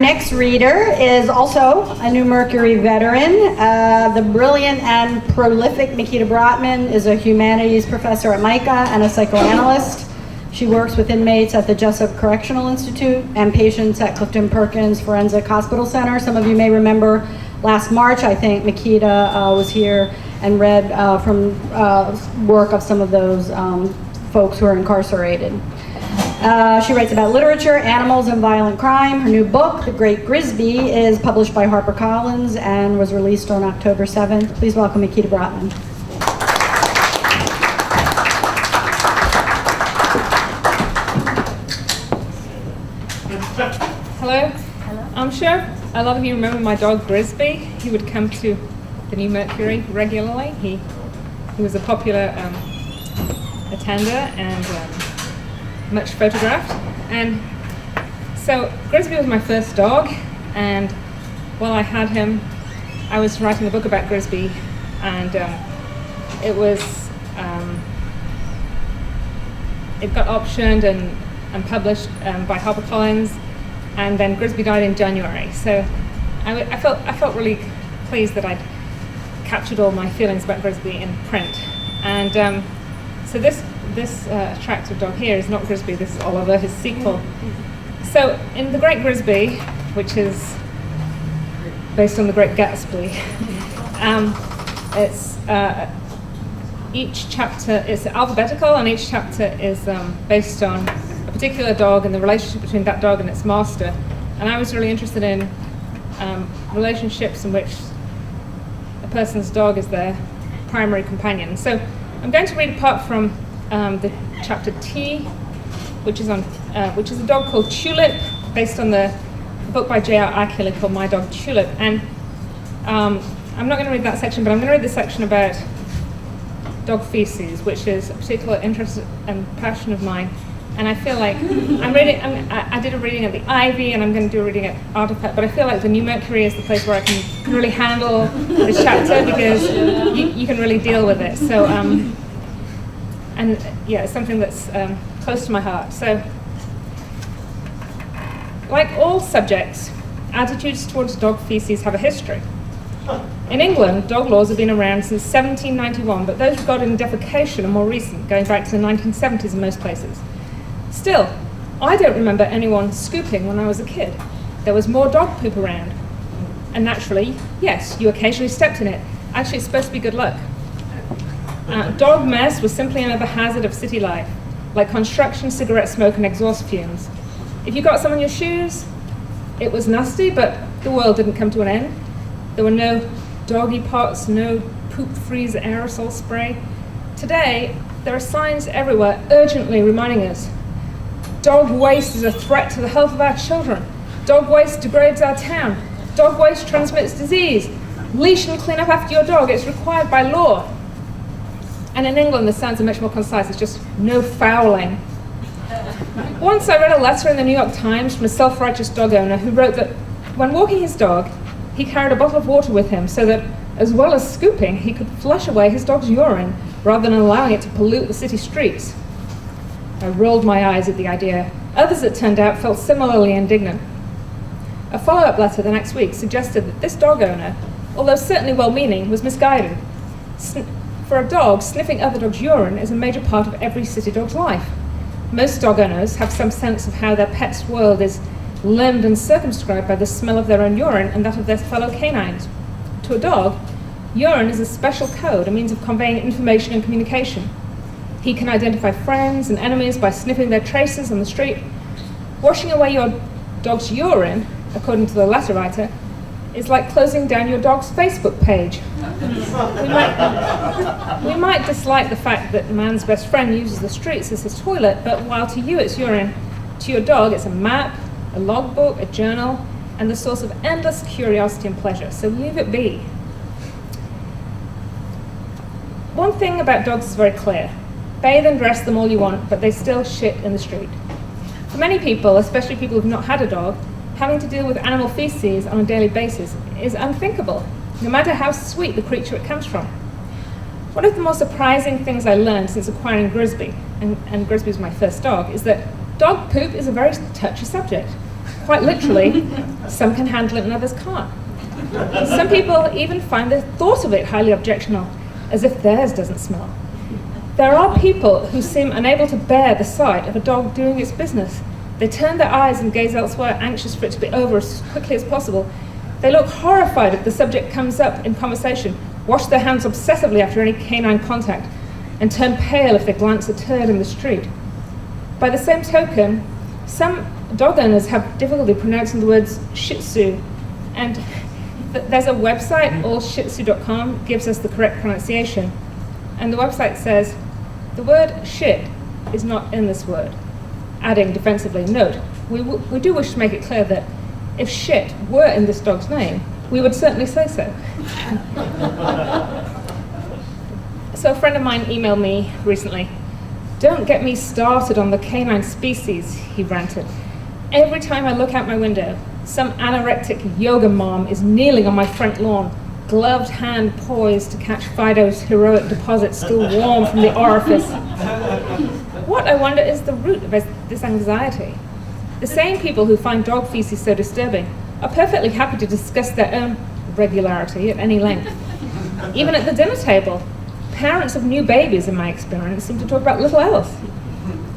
next reader is also a new Mercury veteran. The brilliant and prolific Makita Brottman is a humanities professor at MICA and a psychoanalyst. She works with inmates at the Jessup Correctional Institute and patients at Clifton Perkins Forensic Hospital Center. Some of you may remember last March, I think, Makita was here and read from work of some of those folks who are incarcerated. She writes about literature, animals, and violent crime. Her new book, The Great Grisby, is published by HarperCollins and was released on October 7th. Please welcome Makita Brottman. Hello. I'm sure a lot of you remember my dog Grisby. He would come to the New Mercury regularly. He was a popular attender and much photographed. And so Grisby was my first dog, and while I had him, I was writing a book about Grisby, and it got optioned and published by HarperCollins, and then Grisby died in January. So I felt really pleased that I'd captured all my feelings about Grisby in print. And so this attractive dog here is not Grisby, this is Oliver, his sequel. So in The Great Grisby, which is based on The Great Gatsby, each chapter is alphabetical, and each chapter is based on a particular dog and the relationship between that dog and its master. And I was really interested in relationships in which a person's dog is their primary companion. So I'm going to read a part from the chapter T, which is a dog called Tulip, based on the book by J.R. Ackley called My Dog Tulip. And I'm not going to read that section, but I'm going to read the section about dog feces, which is a particular interest and passion of mine. And I feel like I did a reading at the Ivy, and I'm going to do a reading at Artifact, but I feel like the New Mercury is the place where I can really handle this chapter, because you can really deal with it. So, and yeah, it's something that's close to my heart. So, like all subjects, attitudes towards dog feces have a history. In England, dog laws have been around since 1791, but those regarding defecation are more recent, going back to the 1970s in most places. Still, I don't remember anyone scooping when I was a kid. There was more dog poop around. And naturally, yes, you occasionally stepped in it. Actually, it's supposed to be good luck. Dog mess was simply another hazard of city life, like construction, cigarette smoke, and exhaust fumes. If you got some on your shoes, it was nasty, but the world didn't come to an end. There were no doggy pots, no poop freeze aerosol spray. Today, there are signs everywhere urgently reminding us dog waste is a threat to the health of our children. Dog waste degrades our town. Dog waste transmits disease. Leash and clean up after your dog. It's required by law. And in England, the signs are much more concise. It's just no fouling. Once I read a letter in the New York Times from a self-righteous dog owner who wrote that when walking his dog, he carried a bottle of water with him so that, as well as scooping, he could flush away his dog's urine rather than allowing it to pollute the city streets. I rolled my eyes at the idea. Others, it turned out, felt similarly indignant. A follow-up letter the next week suggested that this dog owner, although certainly well-meaning, was misguided. For a dog, sniffing other dogs' urine is a major part of every city dog's life. Most dog owners have some sense of how their pet's world is limbed and circumscribed by the smell of their own urine and that of their fellow canines. To a dog, urine is a special code, a means of conveying information and communication. He can identify friends and enemies by sniffing their traces on the street. Washing away your dog's urine, according to the letter writer, is like closing down your dog's Facebook page. We might dislike the fact that man's best friend uses the streets as his toilet, but while to you it's urine, to your dog it's a map, a logbook, a journal, and the source of endless curiosity and pleasure, so leave it be. One thing about dogs is very clear. Bathe and dress them all you want, but they still shit in the street. For many people, especially people who've not had a dog, having to deal with animal feces on a daily basis is unthinkable, no matter how sweet the creature it comes from. One of the most surprising things I learned since acquiring Grisby, and Grisby was my first dog, is that dog poop is a very touchy subject. quite literally, some can handle it and others can't. Some people even find the thought of it highly objectionable, as if theirs doesn't smell. There are people who seem unable to bear the sight of a dog doing its business. They turn their eyes and gaze elsewhere, anxious for it to be over as quickly as possible. They look horrified if the subject comes up in conversation, wash their hands obsessively after any canine contact, and turn pale if they glance a turd in the street. By the same token, some dog owners have difficulty pronouncing the words Shih Tzu, and there's a website, allshitsu.com, gives us the correct pronunciation, and the website says, the word shit is not in this word, adding defensively, note, we do wish to make it clear that if shit were in this dog's name, we would certainly say so. So a friend of mine emailed me recently, don't get me started on the canine species, he ranted. Every time I look out my window, some anorectic yoga mom is kneeling on my front lawn, gloved hand poised to catch Fido's heroic deposit still warm from the orifice. What, I wonder, is the root of this anxiety? The same people who find dog feces so disturbing are perfectly happy to discuss their own regularity at any length. Even at the dinner table, parents of new babies, in my experience, seem to talk about little else.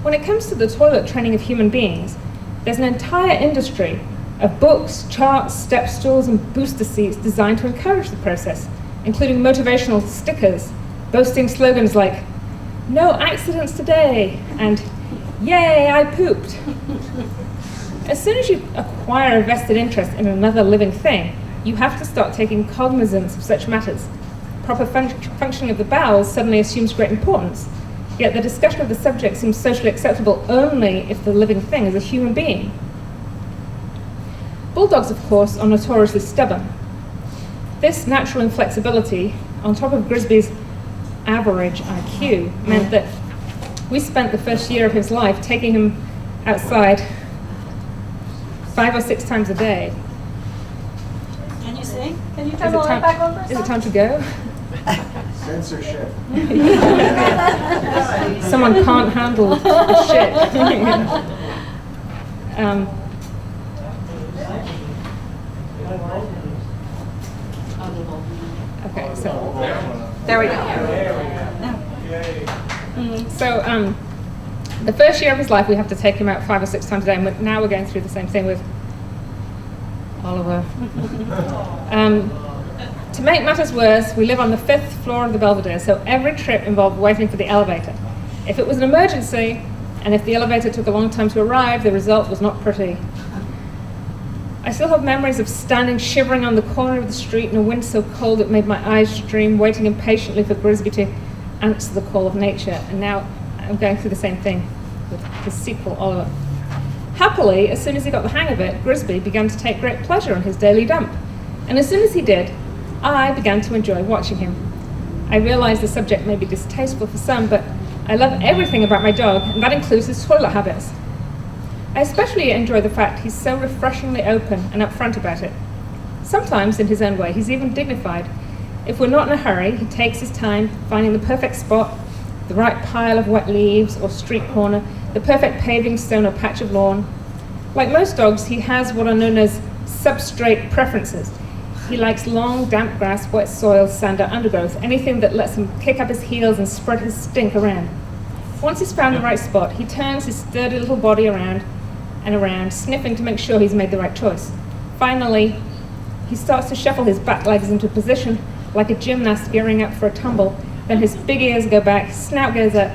When it comes to the toilet training of human beings, there's an entire industry of books, charts, step stools, and booster seats designed to encourage the process, including motivational stickers, boasting slogans like, "No accidents today," and "Yay, I pooped." As soon as you acquire a vested interest in another living thing, you have to start taking cognizance of such matters. Proper functioning of the bowels suddenly assumes great importance, yet the discussion of the subject seems socially acceptable only if the living thing is a human being. Bulldogs, of course, are notoriously stubborn. This natural inflexibility, on top of Grisby's average IQ, meant that we spent the first year of his life taking him outside 5 or 6 times a day. Can you sing? Can you turn the light back on for a Is it time to go? Censorship. Someone can't handle the shit. Okay, so There we go. So the first year of his life, we have to take him out 5 or 6 times a day, and now we're going through the same thing with Oliver. To make matters worse, we live on the 5th floor of the Belvedere, so every trip involved waiting for the elevator. If it was an emergency, and if the elevator took a long time to arrive, the result was not pretty. I still have memories of standing shivering on the corner of the street in a wind so cold it made my eyes stream, waiting impatiently for Grisby to answer the call of nature, and now I'm going through the same thing with his sequel, Oliver. Happily, as soon as he got the hang of it, Grisby began to take great pleasure in his daily dump, and as soon as he did, I began to enjoy watching him. I realize the subject may be distasteful for some, but I love everything about my dog, and that includes his toilet habits. I especially enjoy the fact he's so refreshingly open and upfront about it. Sometimes, in his own way, he's even dignified. If we're not in a hurry, he takes his time finding the perfect spot, the right pile of wet leaves or street corner, the perfect paving stone or patch of lawn. Like most dogs, he has what are known as substrate preferences. He likes long, damp grass, wet soil, sand, or undergrowth, anything that lets him kick up his heels and spread his stink around. Once he's found the right spot, he turns his sturdy little body around and around, sniffing to make sure he's made the right choice. Finally, he starts to shuffle his back legs into position like a gymnast gearing up for a tumble. Then his big ears go back, snout goes up.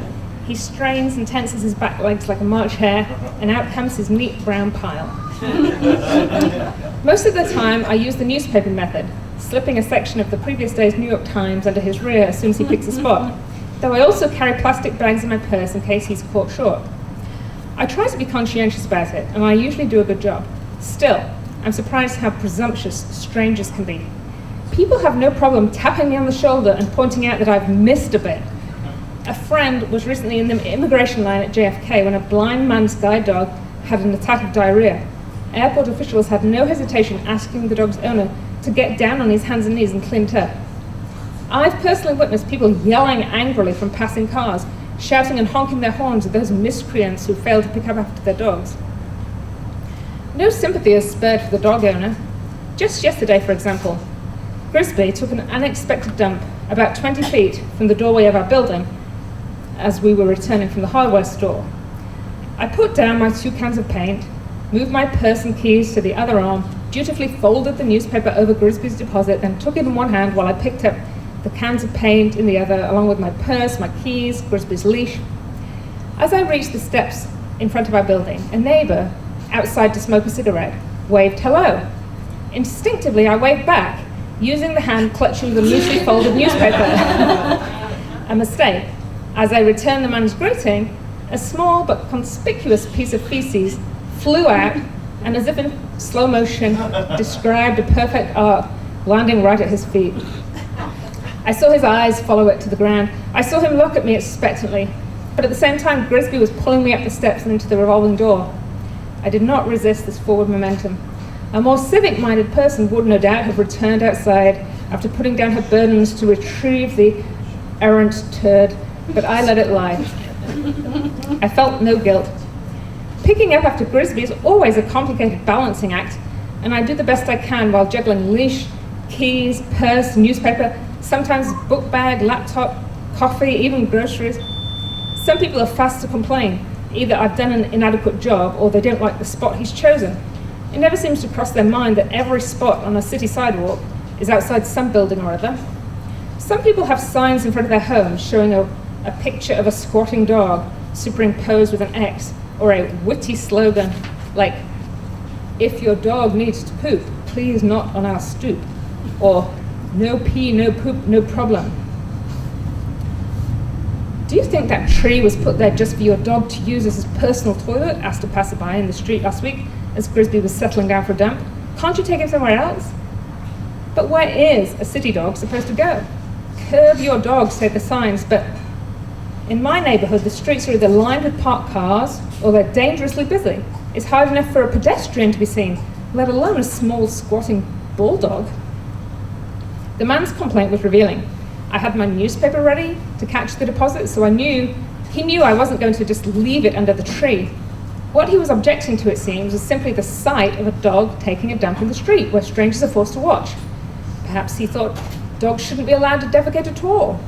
He strains and tenses his back legs like a March hare, and out comes his neat brown pile. Most of the time, I use the newspaper method, slipping a section of the previous day's New York Times under his rear as soon as he picks a spot, though I also carry plastic bags in my purse in case he's caught short. I try to be conscientious about it, and I usually do a good job. Still, I'm surprised how presumptuous strangers can be. People have no problem tapping me on the shoulder and pointing out that I've missed a bit. A friend was recently in the immigration line at JFK when a blind man's guide dog had an attack of diarrhea. Airport officials had no hesitation asking the dog's owner to get down on his hands and knees and clean it up. I've personally witnessed people yelling angrily from passing cars, shouting and honking their horns at those miscreants who failed to pick up after their dogs. No sympathy is spared for the dog owner. Just yesterday, for example, Grisby took an unexpected dump about 20 feet from the doorway of our building as we were returning from the hardware store. I put down my 2 cans of paint, moved my purse and keys to the other arm, dutifully folded the newspaper over Grisby's deposit, and took it in one hand while I picked up the cans of paint in the other, along with my purse, my keys, Grisby's leash. As I reached the steps in front of our building, a neighbour outside to smoke a cigarette waved hello. Instinctively, I waved back, using the hand clutching the loosely folded newspaper. A mistake. As I returned the man's greeting, a small but conspicuous piece of feces flew out and, as if in slow motion, described a perfect arc, landing right at his feet. I saw his eyes follow it to the ground. I saw him look at me expectantly, but at the same time, Grisby was pulling me up the steps and into the revolving door. I did not resist this forward momentum. A more civic-minded person would no doubt have returned outside after putting down her burdens to retrieve the errant turd, but I let it lie. I felt no guilt. Picking up after Grisby is always a complicated balancing act, and I do the best I can while juggling leash, keys, purse, newspaper, sometimes book bag, laptop, coffee, even groceries. Some people are fast to complain. Either I've done an inadequate job or they don't like the spot he's chosen. It never seems to cross their mind that every spot on a city sidewalk is outside some building or other. Some people have signs in front of their homes showing a picture of a squatting dog superimposed with an X, or a witty slogan like, "If your dog needs to poop, please not on our stoop," or "No pee, no poop, no problem." "Do you think that tree was put there just for your dog to use as his personal toilet?" asked a passerby in the street last week as Grisby was settling down for a dump. "Can't you take him somewhere else?" But where is a city dog supposed to go? Curb your dog, say the signs, but in my neighbourhood, the streets are either lined with parked cars or they're dangerously busy. It's hard enough for a pedestrian to be seen, let alone a small squatting bulldog. The man's complaint was revealing. I had my newspaper ready to catch the deposit, so he knew I wasn't going to just leave it under the tree. What he was objecting to, it seems, was simply the sight of a dog taking a dump in the street where strangers are forced to watch. Perhaps he thought dogs shouldn't be allowed to defecate at all.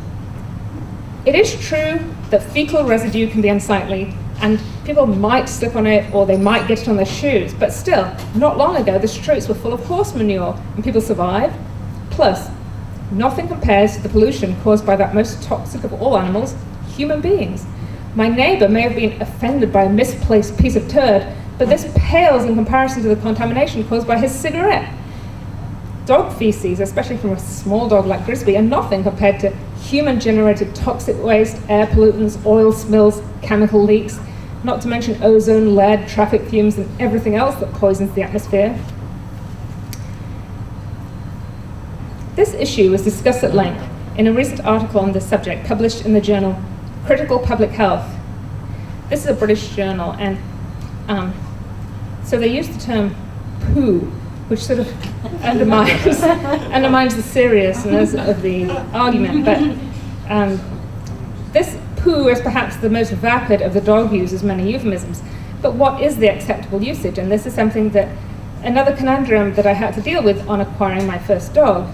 It is true that fecal residue can be unsightly, and people might slip on it or they might get it on their shoes, but still, not long ago the streets were full of horse manure and people survived. Plus, nothing compares to the pollution caused by that most toxic of all animals, human beings. My neighbour may have been offended by a misplaced piece of turd, but this pales in comparison to the contamination caused by his cigarette. Dog feces, especially from a small dog like Grisby, are nothing compared to human-generated toxic waste, air pollutants, oil spills, chemical leaks, not to mention ozone, lead, traffic fumes, and everything else that poisons the atmosphere. This issue was discussed at length in a recent article on this subject published in the journal Critical Public Health. This is a British journal, and so they use the term poo, which sort of undermines the seriousness of the argument. But this poo is perhaps the most vapid of the dog uses many euphemisms. But what is the acceptable usage? And this is something that, another conundrum that I had to deal with on acquiring my first dog.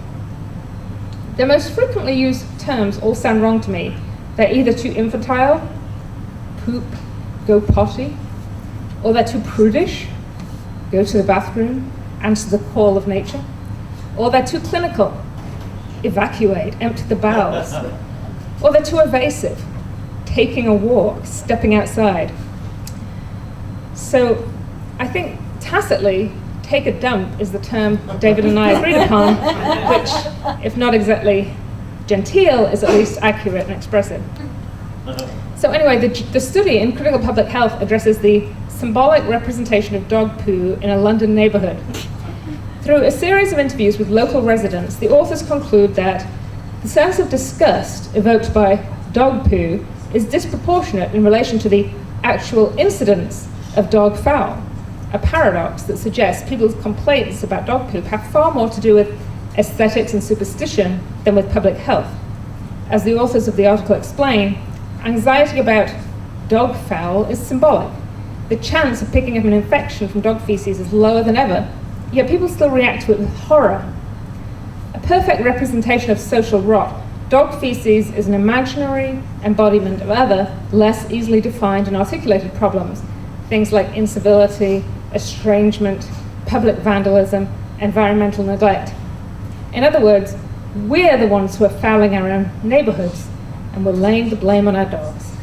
The most frequently used terms all sound wrong to me. They're either too infantile, poop, go potty, or they're too prudish, go to the bathroom, answer the call of nature, or they're too clinical, evacuate, empty the bowels, or they're too evasive, taking a walk, stepping outside. So I think tacitly, take a dump is the term David and I agreed upon, which, if not exactly genteel, is at least accurate and expressive. So anyway, the study in Critical Public Health addresses the symbolic representation of dog poo in a London neighbourhood. Through a series of interviews with local residents, the authors conclude that the sense of disgust evoked by dog poo is disproportionate in relation to the actual incidence of dog foul, a paradox that suggests people's complaints about dog poop have far more to do with aesthetics and superstition than with public health. As the authors of the article explain, anxiety about dog foul is symbolic. The chance of picking up an infection from dog feces is lower than ever, yet people still react to it with horror. A perfect representation of social rot, dog feces is an imaginary embodiment of other, less easily defined and articulated problems, things like incivility, estrangement, public vandalism, environmental neglect. In other words, we're the ones who are fouling our own neighborhoods, and we're laying the blame on our dogs.